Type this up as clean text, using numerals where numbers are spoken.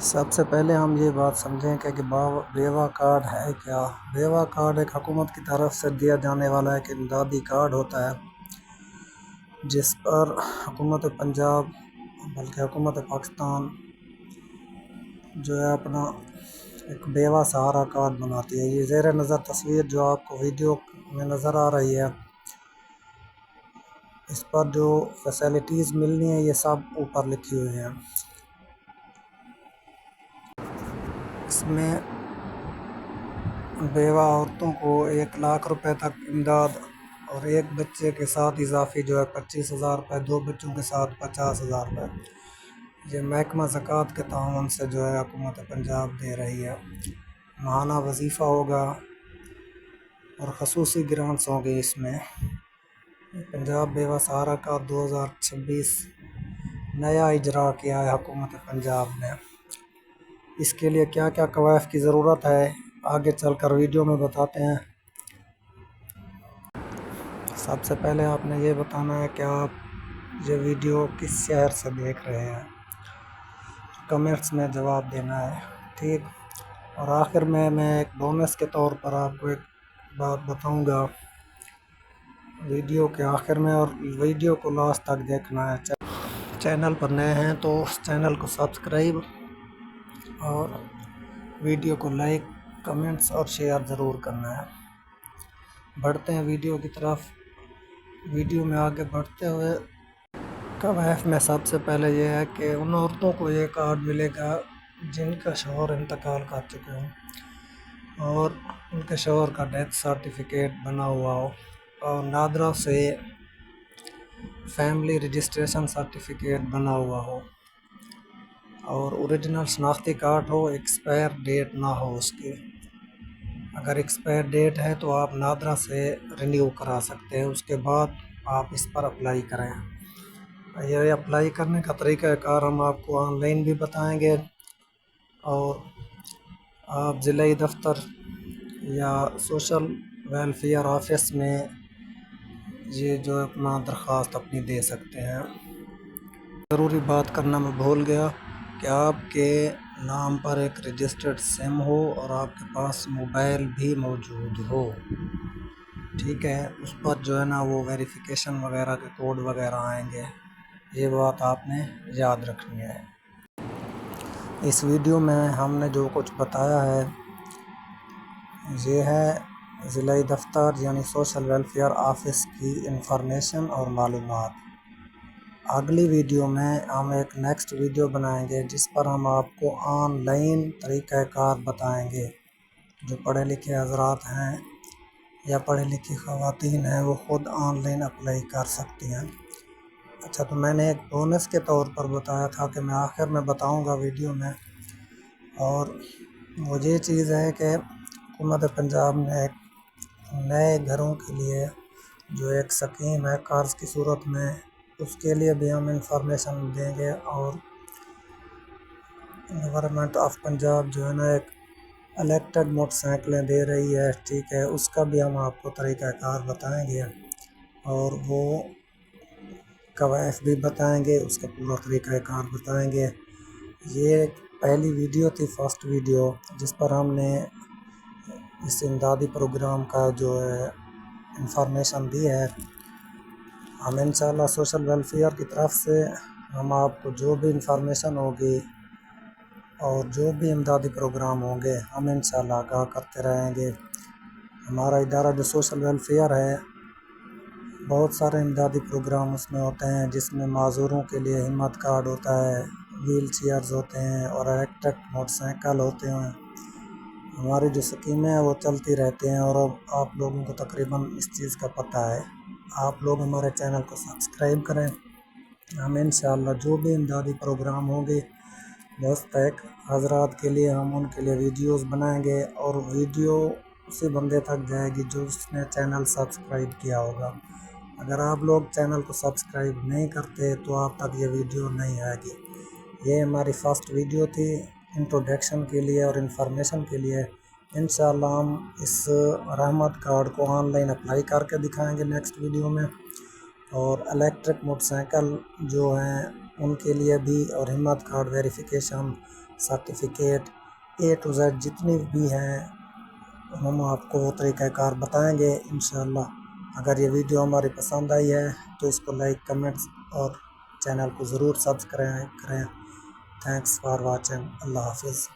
سب سے پہلے ہم یہ بات سمجھیں کہ بیوہ کارڈ ہے کیا۔ بیوہ کارڈ ایک حکومت کی طرف سے دیا جانے والا ایک امدادی کارڈ ہوتا ہے جس پر حکومت پنجاب بلکہ حکومت پاکستان جو ہے اپنا ایک بیوہ سہارا کارڈ بناتی ہے۔ یہ زیر نظر تصویر جو آپ کو ویڈیو میں نظر آ رہی ہے، اس پر جو فیسلٹیز ملنی ہے یہ سب اوپر لکھی ہوئی ہیں۔ اس میں بیوہ عورتوں کو 1,00,000 روپے تک امداد اور ایک بچے کے ساتھ اضافی جو ہے 25,000 روپے، 2 بچوں کے ساتھ 50,000 روپے، یہ محکمہ زکوٰۃ کے تعاون سے جو ہے حکومت پنجاب دے رہی ہے۔ ماہانہ وظیفہ ہوگا اور خصوصی گرانٹس ہوں گی۔ اس میں پنجاب بیوہ سہارا کا 2026 نیا اجرا کیا ہے حکومت پنجاب نے۔ اس کے لیے کیا کیا کوائف کی ضرورت ہے آگے چل کر ویڈیو میں بتاتے ہیں۔ سب سے پہلے آپ نے یہ بتانا ہے کہ آپ یہ ویڈیو کس شہر سے دیکھ رہے ہیں، کمنٹس میں جواب دینا ہے، ٹھیک۔ اور آخر میں ایک بونس کے طور پر آپ کو ایک بات بتاؤں گا ویڈیو کے آخر میں، اور ویڈیو کو لاسٹ تک دیکھنا ہے۔ چینل پر نئے ہیں تو اس چینل کو سبسکرائب اور ویڈیو کو لائک، کمنٹس اور شیئر ضرور کرنا ہے۔ بڑھتے ہیں ویڈیو کی طرف۔ ویڈیو میں آگے بڑھتے ہوئے کوائف میں سب سے پہلے یہ ہے کہ ان عورتوں کو یہ کارڈ ملے گا جن کا شوہر انتقال کر چکے ہوں اور ان کے شوہر کا ڈیتھ سرٹیفکیٹ بنا ہوا ہو، اور نادرا سے فیملی رجسٹریشن سرٹیفکیٹ بنا ہوا ہو، اور اوریجنل شناختی کارڈ ہو، ایکسپائر ڈیٹ نہ ہو اس کی۔ اگر ایکسپائر ڈیٹ ہے تو آپ نادرا سے رینیو کرا سکتے ہیں، اس کے بعد آپ اس پر اپلائی کریں۔ یہ اپلائی کرنے کا طریقہ کار ہم آپ کو آن لائن بھی بتائیں گے، اور آپ ضلعی دفتر یا سوشل ویلفیئر آفس میں یہ جو اپنا درخواست اپنی دے سکتے ہیں۔ ضروری بات کرنا میں بھول گیا کہ آپ کے نام پر ایک رجسٹرڈ سم ہو اور آپ کے پاس موبائل بھی موجود ہو، ٹھیک ہے۔ اس پر جو ہے نا وہ ویریفیکیشن وغیرہ کے کوڈ وغیرہ آئیں گے، یہ بات آپ نے یاد رکھنی ہے۔ اس ویڈیو میں ہم نے جو کچھ بتایا ہے یہ ہے ضلعی دفتر یعنی سوشل ویلفیئر آفس کی انفارمیشن اور معلومات۔ اگلی ویڈیو میں ہم ایک نیکسٹ ویڈیو بنائیں گے جس پر ہم آپ کو آن لائن طریقہ کار بتائیں گے۔ جو پڑھے لکھے حضرات ہیں یا پڑھی لکھی خواتین ہیں وہ خود آن لائن اپلائی کر سکتی ہیں۔ اچھا، تو میں نے ایک بونس کے طور پر بتایا تھا کہ میں آخر میں بتاؤں گا ویڈیو میں، اور وہ یہ چیز ہے کہ حکومت پنجاب نے ایک نئے گھروں کے لیے جو ایک اسکیم ہے قرض کی صورت میں، اس کے لیے بھی ہم انفارمیشن دیں گے، اور گورنمنٹ آف پنجاب جو ہے نا ایک الیکٹرک موٹر سائیکلیں دے رہی ہے، ٹھیک ہے، اس کا بھی ہم آپ کو طریقہ کار بتائیں گے، اور وہ کوائف بھی بتائیں گے، اس کا پورا طریقہ کار بتائیں گے۔ یہ پہلی ویڈیو تھی، فرسٹ ویڈیو، جس پر ہم نے اس امدادی پروگرام کا جو ہے انفارمیشن دی ہے۔ ہم انشاءاللہ سوشل ویلفیئر کی طرف سے ہم آپ کو جو بھی انفارمیشن ہوگی اور جو بھی امدادی پروگرام ہوں گے ہم انشاءاللہ آگاہ کرتے رہیں گے۔ ہمارا ادارہ جو سوشل ویلفیئر ہے، بہت سارے امدادی پروگرام اس میں ہوتے ہیں، جس میں معذوروں کے لیے ہمت کارڈ ہوتا ہے، ویل چیئرز ہوتے ہیں، اور الیکٹرک موٹر سائیکل ہوتے ہیں۔ ہماری جو اسکیمیں ہیں وہ چلتی رہتی ہیں، اور اب آپ لوگوں کو تقریباً اس چیز کا پتہ ہے۔ آپ لوگ ہمارے چینل کو سبسکرائب کریں۔ ہم انشاءاللہ جو بھی امدادی پروگرام ہوں گے مستحق حضرات کے لیے ہم ان کے لیے ویڈیوز بنائیں گے، اور ویڈیو اسی بندے تک جائے گی جو اس نے چینل سبسکرائب کیا ہوگا۔ اگر آپ لوگ چینل کو سبسکرائب نہیں کرتے تو آپ تک یہ ویڈیو نہیں آئے گی۔ یہ ہماری فرسٹ ویڈیو تھی انٹروڈکشن کے لیے اور انفارمیشن کے لیے۔ انشاءاللہ ہم اس رحمت کارڈ کو آن لائن اپلائی کر کے دکھائیں گے نیکسٹ ویڈیو میں، اور الیکٹرک موٹر سائیکل جو ہیں ان کے لیے بھی، اور ہمت card verification certificate A to Z جتنی بھی ہیں ہم آپ کو وہ طریقہ کار بتائیں گے انشاءاللہ۔ اگر یہ ویڈیو ہماری پسند آئی ہے تو اس کو لائک، کمنٹس اور چینل کو ضرور سبسکرائب کریں۔ Thanks for watching. اللہ حافظ۔